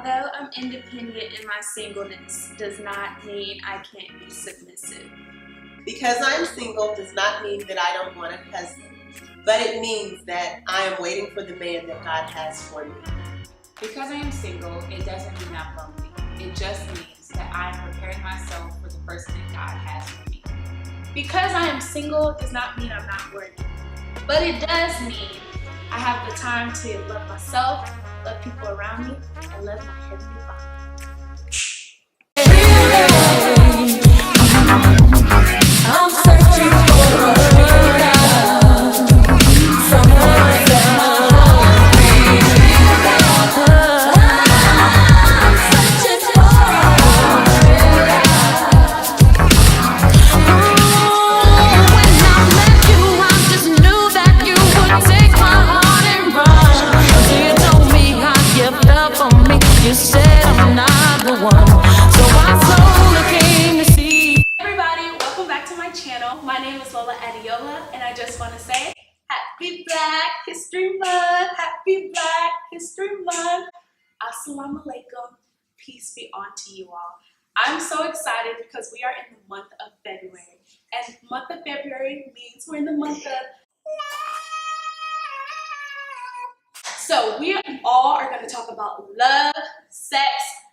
Although I'm independent in my singleness does not mean I can't be submissive. Because I'm single does not mean that I don't want a husband, but it means that I am waiting for the man that God has for me. Because I am single, it doesn't mean I'm lonely. It just means that I am preparing myself for the person that God has for me. Because I am single does not mean I'm not worthy, but it does mean I have the time to love myself, love people around me, and love my Heavenly Father. I'm searching for a real love, someone that I'm searching for a real love. When I met you, I just knew that you would take my heart and run. So you told me how you felt for me. You said I'm not the one, so I slowly came to see. Welcome back to my channel. My name is Lola Adeola, and I just want to say Happy Black History Month! Happy Black History Month! Assalamu alaikum. Peace be unto you all. I'm so excited because we are in the month of February, and month of February means we're in the month of So we all are going to talk about love, sex,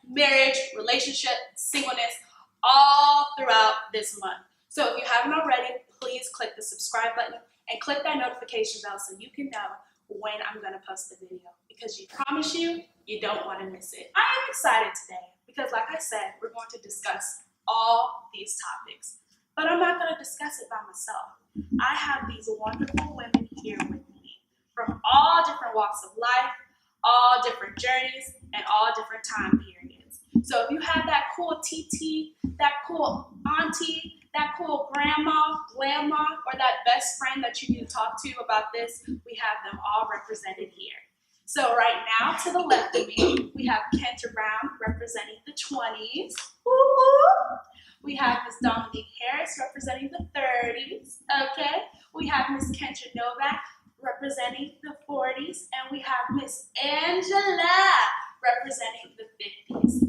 marriage, relationship, singleness, all throughout this month. So if you haven't already, please click the subscribe button and click that notification bell so you can know when I'm going to post the video, because I promise you, you don't want to miss it. I am excited today because, like I said, we're going to discuss all these topics, but I'm not going to discuss it by myself. I have these wonderful women here with me from all different walks of life, all different journeys, and all different time periods. So if you have that cool TT, that cool auntie, that cool grandma, or that best friend that you need to talk to about this, we have them all represented here. So right now, to the left of me, we have Kendra Brown representing the 20s. Woo-hoo. We have Miss Dominique Harris representing the 30s. Okay. We have Miss Kendra Novak representing the 40s, and we have Miss Angela representing the 50s.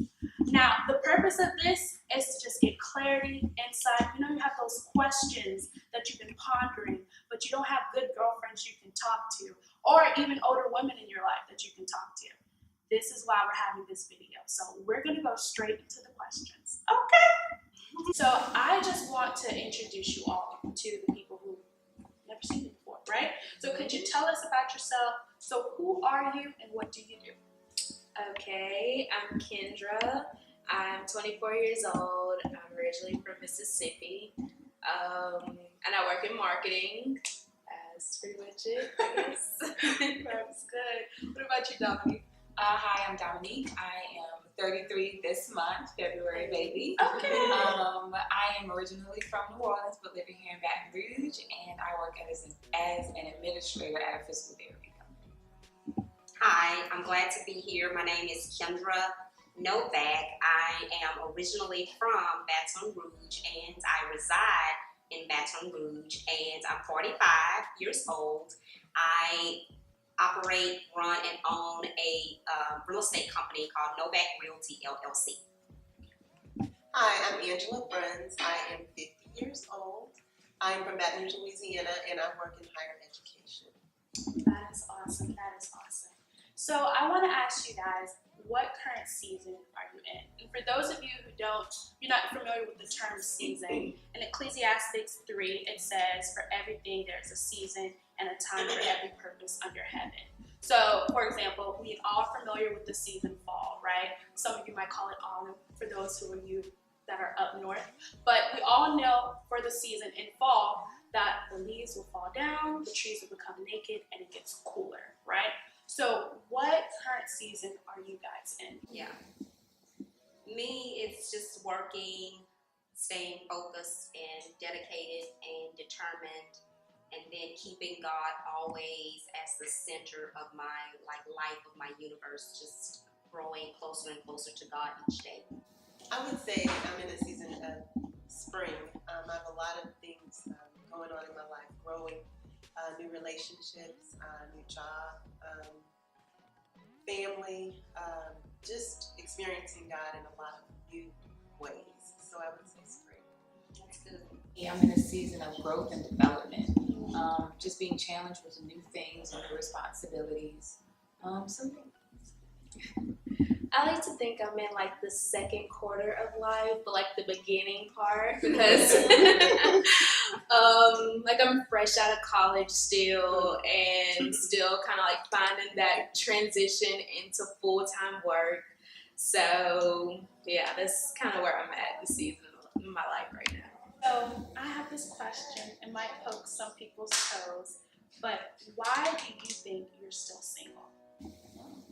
Now, the purpose of this is to just get clarity, insight. You know, you have those questions that you've been pondering, but you don't have good girlfriends you can talk to, or even older women in your life that you can talk to. This is why we're having this video. So we're going to go straight into the questions. Okay. So I just want to introduce you all to the people who never seen you before, right? So could you tell us about yourself? So who are you and what do you do? Okay, I'm Kendra. I'm 24 years old. I'm originally from Mississippi. And I work in marketing. That's pretty much it, I guess. That's good. What about you, Dominique? Hi, I'm Dominique. I am 33 this month, February baby. Okay. I am originally from New Orleans, but living here in Baton Rouge, and I work as an administrator at a physical therapy company. Hi, I'm glad to be here. My name is Kendra Novak. I am originally from Baton Rouge, and I reside in Baton Rouge, and I'm 45 years old. I operate, run, and own a real estate company called Novak Realty, LLC. Hi, I'm Angela Bruns. I am 50 years old. I'm from Baton Rouge, Louisiana, and I work in higher education. That is awesome. That is awesome. So I want to ask you guys, what current season are you in? And for those of you who you're not familiar with the term season, in Ecclesiastes 3, it says, for everything there's a season and a time for every purpose under heaven. So, for example, we are familiar with the season fall, right? Some of you might call it autumn for those who are you that are up north. But we all know for the season in fall that the leaves will fall down, the trees will become naked, and it gets cooler, right? So what current season are you guys in? Yeah. Me, it's just working, staying focused and dedicated and determined, and then keeping God always as the center of my life, of my universe, just growing closer and closer to God each day. I would say I'm in a season of spring. I have a lot of things going on in my life, growing, new relationships, new job, family, just experiencing God in a lot of new ways. So I would say it's great. That's good. Yeah, I'm in a season of growth and development. Just being challenged with new things and new responsibilities. So I like to think I'm in like the second quarter of life, but like the beginning part because like I'm fresh out of college still and still kind of like finding that transition into full-time work. So yeah, that's kind of where I'm at this season in my life right now. So I have this question. It might poke some people's toes, but why do you think you're still single?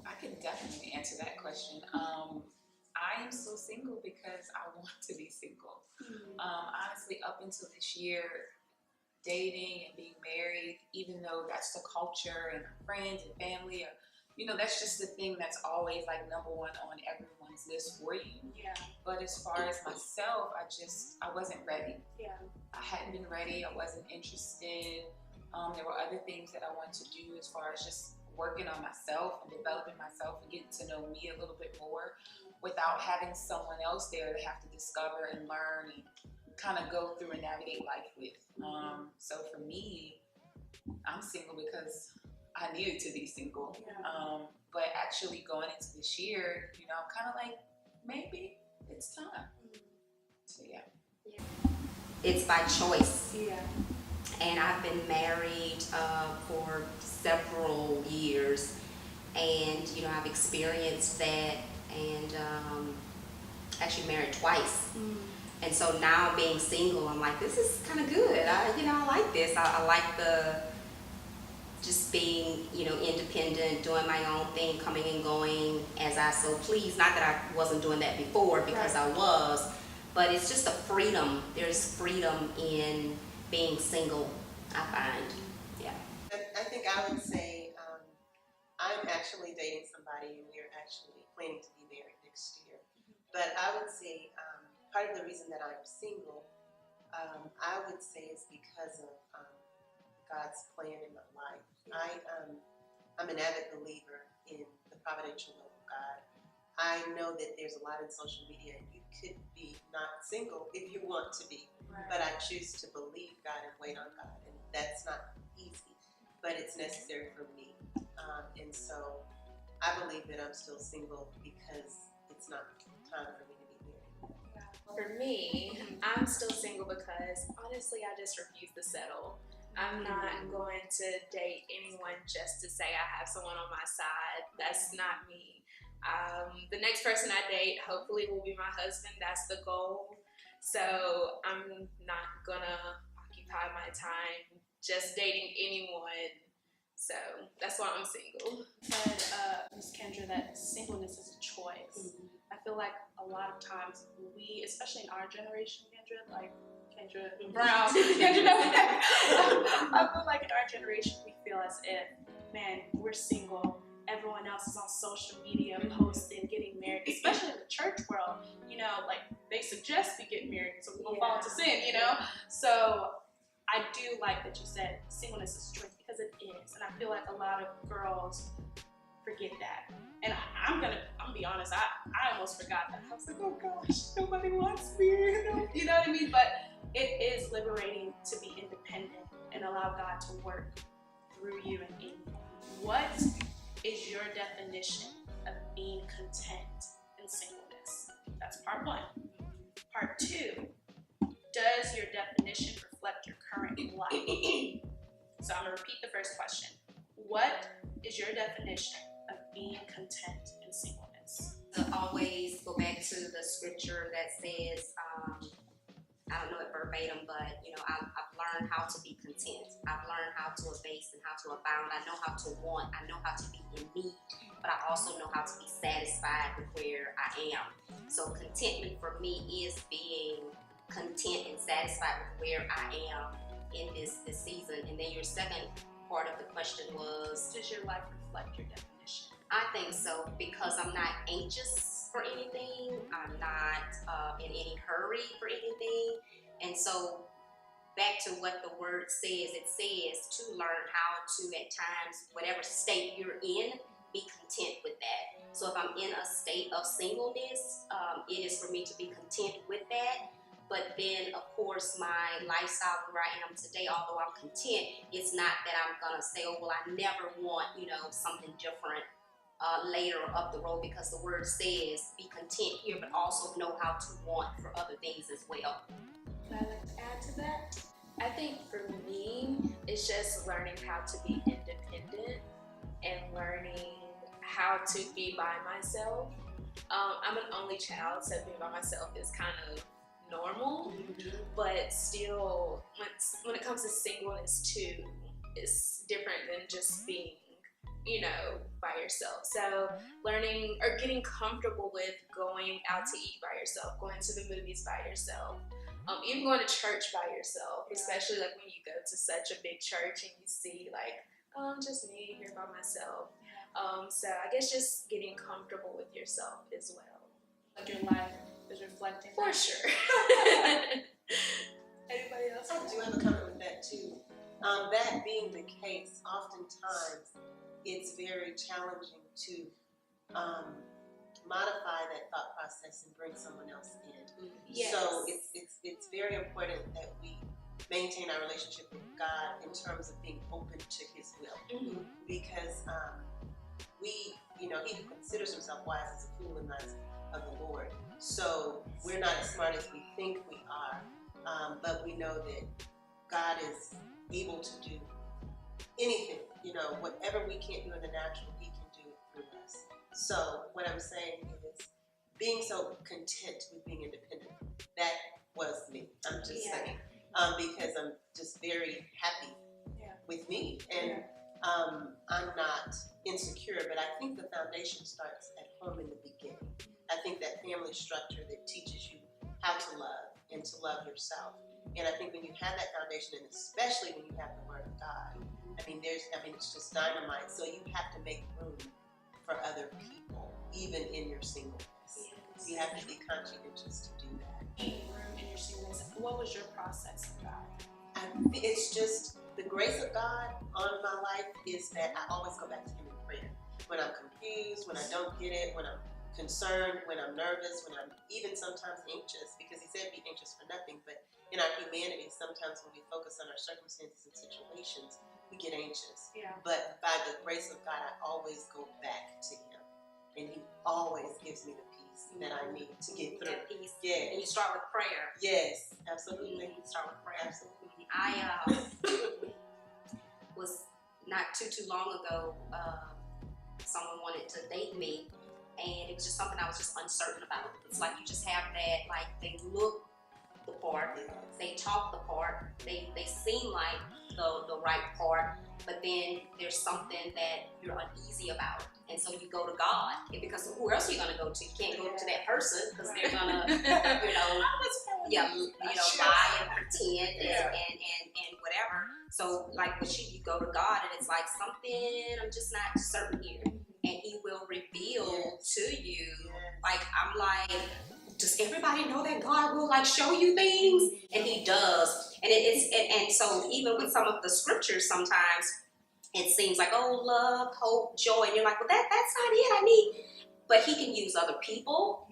I can definitely answer that question. I am still single because I want to be single. Honestly, up until this year, dating and being married, even though that's the culture and friends and family, or, that's just the thing that's always like number one on everyone's list for you. Yeah. But as far as myself, I wasn't ready. Yeah. I hadn't been ready. I wasn't interested. There were other things that I wanted to do as far as just working on myself and developing myself and getting to know me a little bit more without having someone else there to have to discover and learn and kind of go through and navigate life with. So for me, I'm single because I needed to be single. Yeah. But actually going into this year, I'm kind of like, maybe it's time. So yeah. It's by choice. Yeah. And I've been married for several years, and I've experienced that, and actually married twice. And so now being single, I'm like, this is kind of good. I like this. I like the just being independent, doing my own thing, coming and going as I so please. Not that I wasn't doing that before, because I was, but it's just a freedom. There's freedom in being single, I find. Yeah. I think I would say I'm actually dating somebody, and we're actually planning to be married next year. But I would say part of the reason that I'm single, I would say, is because of God's plan in my life. I'm an avid believer in the providential love of God. I know that there's a lot in social media, and you could be not single if you want to be. But I choose to believe God and wait on God, and that's not easy, but it's necessary for me. And so I believe that I'm still single because it's not time for me to be married. For me, I'm still single because honestly, I just refuse to settle. I'm not going to date anyone just to say I have someone on my side. That's not me. The next person I date hopefully will be my husband. That's the goal. So I'm not gonna occupy my time just dating anyone. So that's why I'm single. Said Ms. Kendra that singleness is a choice. I feel like a lot of times we, especially in our generation, Kendra, like Kendra Brown, Kendra Novak, I feel like in our generation we feel as if, man, we're single. Everyone else is on social media posting, getting married, especially in the church world. Like they suggest we get married so we don't fall into sin, So I do like that you said singleness is a choice, because it is. And I feel like a lot of girls forget that. And I'm gonna be honest, I almost forgot that. I was like, oh gosh, nobody wants me, you know what I mean? But it is liberating to be independent and allow God to work through you and in you. What is your definition of being content in singleness? That's part one. Part two, does your definition reflect your current life? So I'm gonna repeat the first question. What is your definition of being content in singleness? I always go back to the scripture that says, I don't know it verbatim, but I've learned how to be content. I've learned how to abase and how to abound. I know how to want. I know how to be in need, but I also know how to be satisfied with where I am. So contentment for me is being content and satisfied with where I am in this season. And then your second part of the question was, does your life reflect your definition? I think so, because I'm not anxious for anything. I'm not in any hurry for anything. And so back to what the word says, it says to learn how to, at times, whatever state you're in, be content with that. So if I'm in a state of singleness, it is for me to be content with that. But then, of course, my lifestyle where I am today, although I'm content, it's not that I'm gonna say, oh, well, I never want, something different later up the road, because the word says be content here, but also know how to want for other things as well. Would I like to add to that? I think for me, it's just learning how to be independent and learning how to be by myself. I'm an only child, so being by myself is kind of normal, but still, when it comes to singleness too, it's different than just being, by yourself. So learning or getting comfortable with going out to eat by yourself, going to the movies by yourself, even going to church by yourself, especially like when you go to such a big church and you see like, oh, I'm just me here by myself. So I guess just getting comfortable with yourself as well. Like your life is reflecting. For sure. Anybody else? I do have a comment with that too. That being the case, oftentimes it's very challenging to modify that thought process and bring someone else in. Yes. So it's very important that we maintain our relationship with God in terms of being open to His will, because he who considers himself wise is a fool in the eyes of the Lord. So we're not as smart as we think we are, but we know that God is able to do anything. Whatever we can't do in the natural, He can do it through us. So what I'm saying is being so content with being independent. That was me. I'm just saying, because I'm just very happy with me, and I'm not insecure. But I think the foundation starts at home in the beginning. I think that family structure that teaches you how to love and to love yourself. And I think when you have that foundation, and especially when you have the Word of God, it's just dynamite. So you have to make room for other people, even in your singleness. Yes. You have to be conscientious to do that. Making room in your singleness. What was your process of that? It's just the grace of God on my life is that I always go back to Him in prayer. When I'm confused, when I don't get it, when I'm concerned, when I'm nervous, when I'm even sometimes anxious, because He said be anxious for nothing. But in our humanity, sometimes when we focus on our circumstances and situations, we get anxious. Yeah. But by the grace of God, I always go back to Him, and He always gives me the peace that I need to get through. That peace. Yeah. And you start with prayer. Yes, absolutely. You start with prayer. Absolutely. I was not too long ago, someone wanted to date me, and it was just something I was just uncertain about. It's like you just have that, like they look the part, they talk the part, they seem like the right part, but then there's something that you're uneasy about, and so you go to God, because who else are you gonna go to? You can't go to that person because they're gonna, lie and pretend and whatever. So like with you go to God, and it's like something I'm just not certain here, and He will reveal to you. Like I'm like, does everybody know that God will like show you things? And He does. And so even with some of the scriptures, sometimes it seems like, oh, love, hope, joy, and you're like, well, that's not it I need. But He can use other people.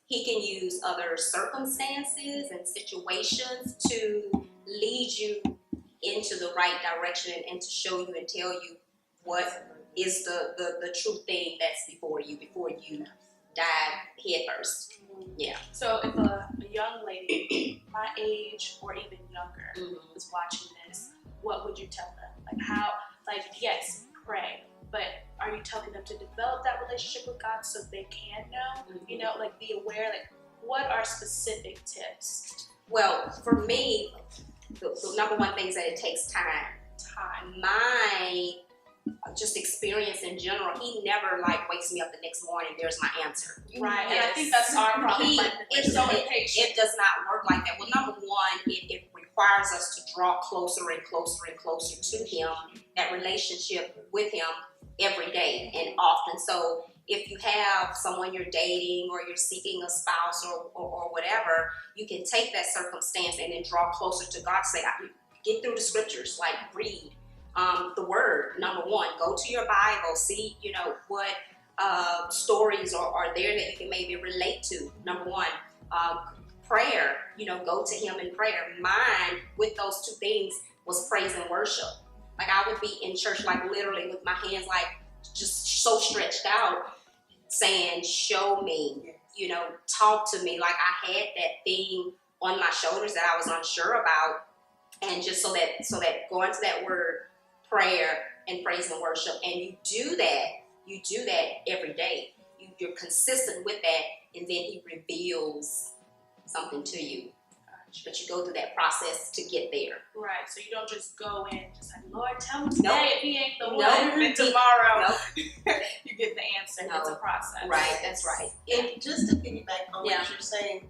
He can use other circumstances and situations to lead you into the right direction and to show you and tell you what is the true thing that's before you dive head first. Yeah. So if a young lady my age or even younger was watching this, what would you tell them? Yes, pray, but are you telling them to develop that relationship with God so they can know? Be aware, what are specific tips? Well, for me, the number one thing is that it takes time. My just experience in general, He never wakes me up the next morning, there's my answer. Right, and I think that's our problem. We're so impatient. It does not work like that. Well, number one, it requires us to draw closer and closer and closer to Him, that relationship with Him every day and often. So if you have someone you're dating or you're seeking a spouse or whatever, you can take that circumstance and then draw closer to God. Say, get through the scriptures, read. The word, number one. Go to your Bible, see, what stories are there that you can maybe relate to. Number one. Prayer, go to him in prayer. Mine, with those two things, was praise and worship. Like, I would be in church, like, literally with my hands, like, just so stretched out, saying, show me, talk to me. Like, I had that thing on my shoulders that I was unsure about. And just so that going to that word, prayer and praise and worship, and you do that every day. You're consistent with that, and then he reveals something to you. But you go through that process to get there. Right. So you don't just go in just like, Lord, tell me today if he ain't the one. Nope. And tomorrow Nope. you get the answer. No. It's a process. Right, that's right. And just to piggyback on Yeah. what you're saying,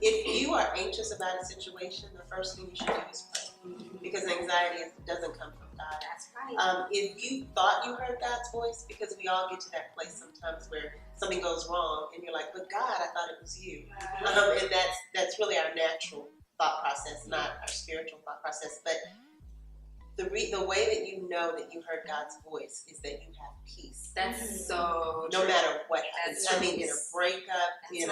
if you are anxious about a situation, the first thing you should do is pray. Because anxiety doesn't come from God. That's right. If you thought you heard God's voice, because we all get to that place sometimes where something goes wrong and you're like, but God, I thought it was you. And that's really our natural thought process, not our spiritual thought process. But the way that you know that you heard God's voice is that you have peace. That's so No true. matter what happens. That's I mean, true. in a breakup, That's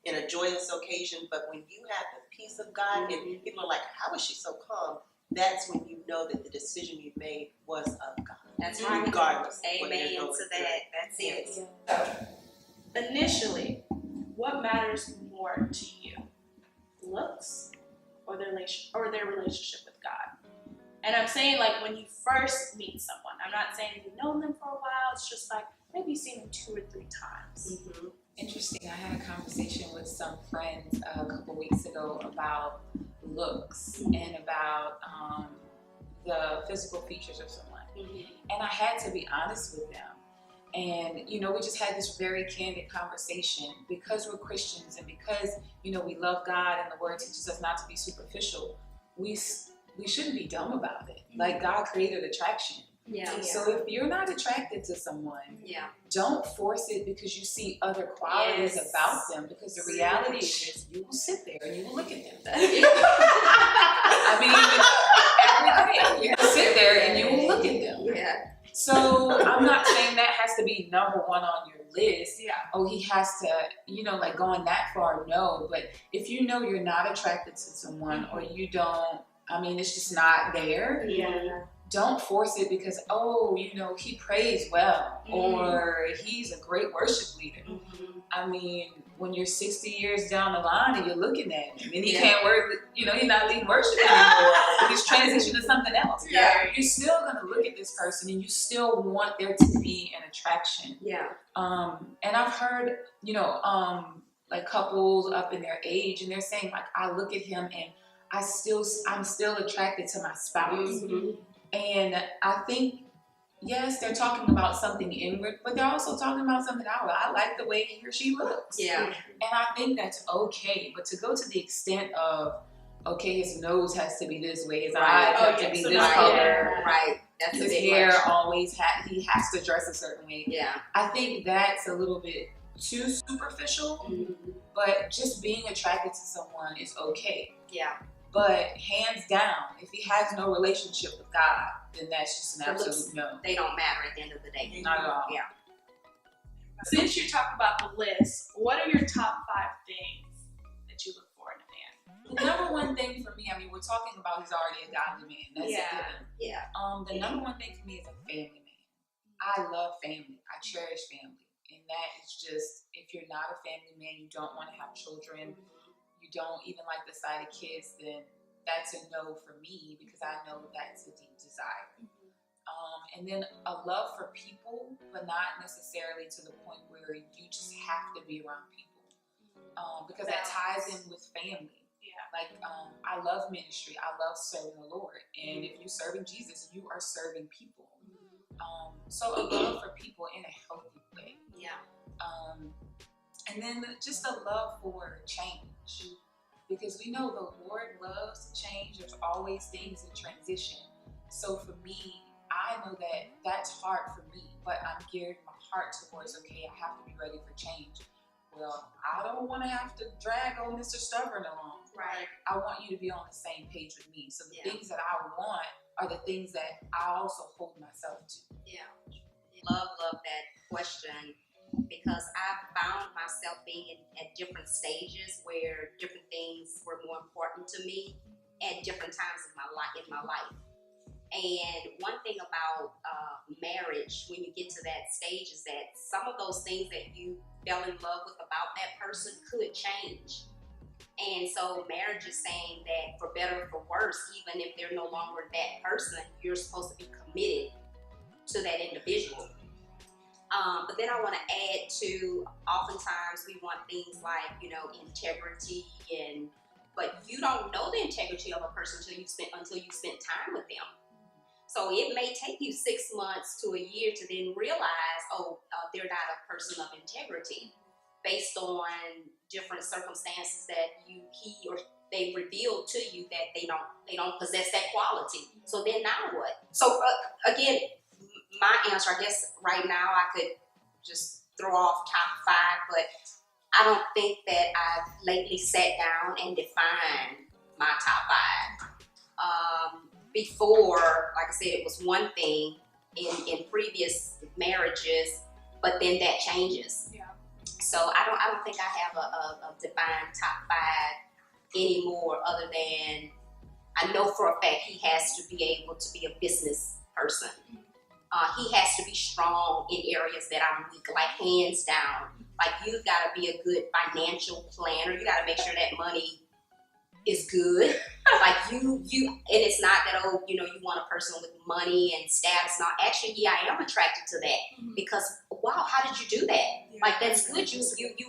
in a joyous occasion, but when you have the peace of God and people are like, how is she so calm? That's when you know that the decision you made was of God. That's right. Regardless of what Amen you're going to through. that. That's it. So, initially, what matters more to you? Looks or their relationship with God? And I'm saying, like, when you first meet someone, I'm not saying you've known them for a while. It's just like maybe you've seen them 2 or 3 times. Interesting. I had a conversation with some friends a couple weeks ago about looks and about the physical features of someone. And I had to be honest with them. And, we just had this very candid conversation because we're Christians and because, we love God and the word teaches us not to be superficial. We shouldn't be dumb about it. Like, God created attraction. Yeah. So if you're not attracted to someone, don't force it because you see other qualities about them, because the reality is you will sit there and you will look at them. I mean, every day you will sit there and you will look at them. Yeah. So I'm not saying that has to be number one on your list. Yeah. Oh, he has to, like going that far, no. But if you know you're not attracted to someone or you don't, it's just not there. Yeah. Don't force it because, he prays well or he's a great worship leader. When you're 60 years down the line and you're looking at him and he can't work, he's not leading worship anymore. He's transitioning to something else. Yeah. You're still going to look at this person and you still want there to be an attraction. Yeah. And I've heard, like couples up in their age and they're saying, like, I look at him and I'm still attracted to my spouse. And I think, yes, they're talking about something inward, but they're also talking about something outward. I like the way he or she looks. Yeah. And I think that's okay. But to go to the extent of, okay, his nose has to be this way, his eyes have to be this color. Right. That's His a big hair much. he has to dress a certain way. Yeah. I think that's a little bit too superficial, but just being attracted to someone is okay. Yeah. But hands down, if he has no relationship with God, then that's just an absolute no. They don't matter at the end of the day. Not at all. Yeah. Since you talk about the list, what are your top 5 things that you look for in a man? The number one thing for me, we're talking about he's already a godly man. That's a given. Yeah. The number one thing for me is a family man. I love family. I cherish family. And that is just, if you're not a family man, you don't want to have children, you don't even like the sight of kids, then that's a no for me because I know that's a deep desire. And then a love for people, but not necessarily to the point where you just have to be around people. Because that ties in with family. Yeah. Like, I love ministry. I love serving the Lord. And if you're serving Jesus, you are serving people. So a love for people in a healthy way. Yeah. And then just a love for change. Because we know the Lord loves to change. There's always things in transition. So for me, I know that that's hard for me, but I'm geared my heart towards, okay, I have to be ready for change. Well, I don't want to have to drag old Mr. Stubborn along. Right. I want you to be on the same page with me. So the things that I want, are the things that I also hold myself to. Yeah. Love that question, because I found myself being at different stages where different things were more important to me at different times in my life. And one thing about marriage, when you get to that stage, is that some of those things that you fell in love with about that person could change. And so marriage is saying that for better or for worse, even if they're no longer that person, you're supposed to be committed to that individual. But then I want to add to, oftentimes we want things like, integrity, but you don't know the integrity of a person until you spend time with them. So it may take you 6 months to a year to then realize, they're not a person of integrity, based on different circumstances that he or they revealed to you that they don't possess that quality. So then now what? So again, my answer, I guess right now I could just throw off top 5, but I don't think that I've lately sat down and defined my top 5. Before, like I said, it was one thing in previous marriages, but then that changes. Yeah. So I don't think I have a defined top 5 anymore, other than I know for a fact he has to be able to be a business person. He has to be strong in areas that I'm weak, like hands down. Like, you've got to be a good financial planner. You got to make sure that money is good. Like you, and it's not that, you want a person with money and status. Now, actually, yeah, I am attracted to that, because wow, how did you do that? Yeah. Like, that's good. You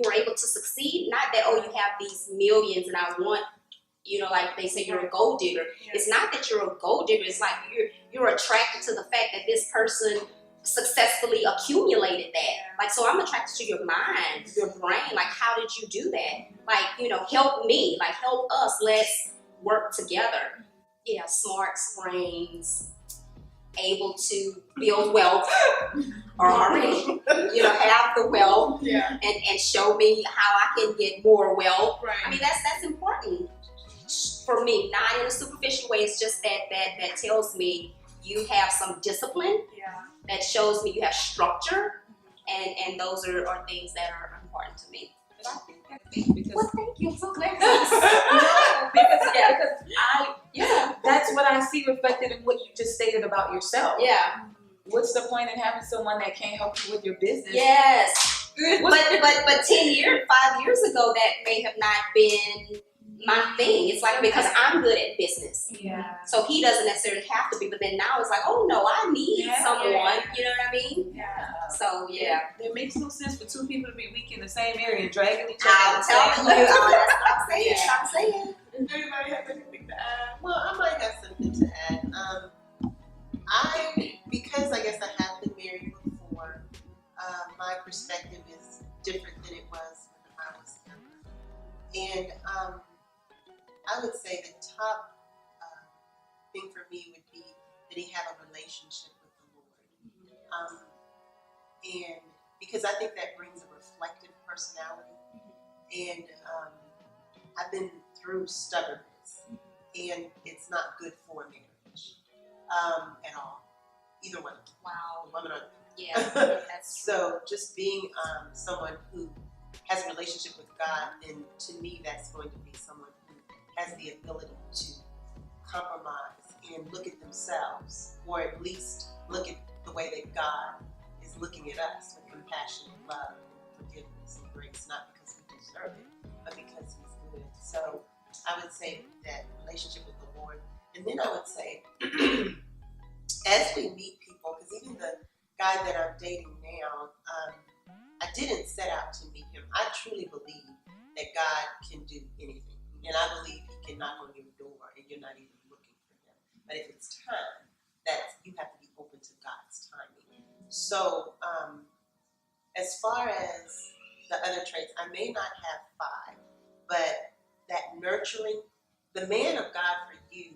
were able to succeed. Not that, you have these millions and I want, like they say you're a gold digger. Yeah. It's not that you're a gold digger. It's like you're attracted to the fact that this person successfully accumulated that. Yeah. Like, so I'm attracted to your mind, your brain. Like, how did you do that? Like, help me. Like, help us. Let's work together. Yeah, smart brains, able to build wealth, or already, have the wealth, Yeah. and show me how I can get more wealth. Right. I mean, that's important for me. Not in a superficial way. It's just that tells me you have some discipline. Yeah. That shows me you have structure, and those are things that are important to me. But I think that's it, because Well, thank you. I'm so glad. no, because that's what I see reflected in what you just stated about yourself. Yeah. What's the point in having someone that can't help you with your business? Yes. But 5 years ago, that may have not been my thing. It's like, because I'm good at business. Yeah. So he doesn't necessarily have to be, but then now it's like, oh no, I need someone, you know what I mean? Yeah. So yeah. It makes no sense for two people to be weak in the same area and dragging each I'm other. telling you, that's what I'm saying. Yeah. I'm saying. Anybody have anything to add? Well, I might have something to add. Because I guess I have been married before, my perspective is different than it was when I was younger. And I would say the top thing for me would be that he have a relationship with the Lord. And because I think that brings a reflective personality. And I've been through stubbornness, and it's not good for marriage at all. Either one. Wow. Woman or Yeah. That's So just being someone who has a relationship with God, then to me that's going to be someone who has the ability to compromise and look at themselves, or at least look at the way that God is looking at us with compassion and love and forgiveness and grace, not because we deserve it, but because He's good. So I would say that relationship with the Lord. And then I would say, as we meet people, because even the guy that I'm dating now, I didn't set out to meet him. I truly believe that God can do anything. And I believe He can knock on your door and you're not even looking for Him. But if it's time, you have to be open to God's timing. So as far as the other traits, I may not have 5, but that nurturing, the man of God for you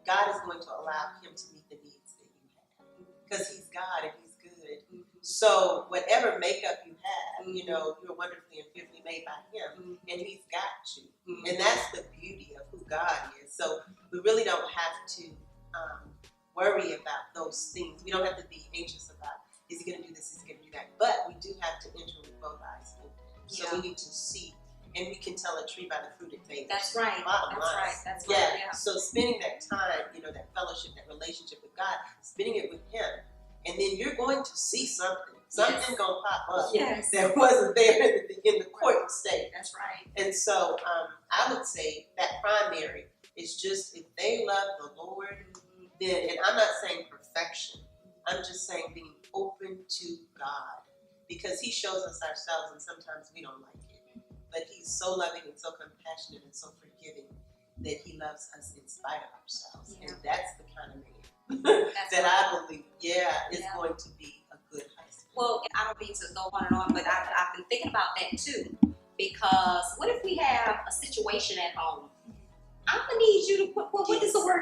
God is going to allow him to meet the needs that you have. Because He's God and He's good. So whatever makeup you have, you're wonderfully and fearfully made by Him, and He's got you. And that's the beauty of who God is. So we really really don't have to worry about those things. We don't have to be anxious about, is he going to do this, is he going to do that? But we do have to enter with both eyes open. So we need to see, and we can tell a tree by the fruit it bears. That's right. Bottom That's line. right. That's right. Yeah. So spending that time, that fellowship, that relationship with God, spending it with Him, and then you're going to see something. Something gonna pop up Yes. that wasn't there in the court state. That's right. And so I would say that primary is just, if they love the Lord, then, and I'm not saying perfection, I'm just saying being open to God, because He shows us ourselves and sometimes we don't like it. But He's so loving and so compassionate and so forgiving that He loves us in spite of ourselves. Yeah. And that's the kind of man that I believe, is going to be a good husband. Well, I don't mean to go on and on, but I've been thinking about that too. Because what if we have a situation at home? I'm gonna need you to put, what is the word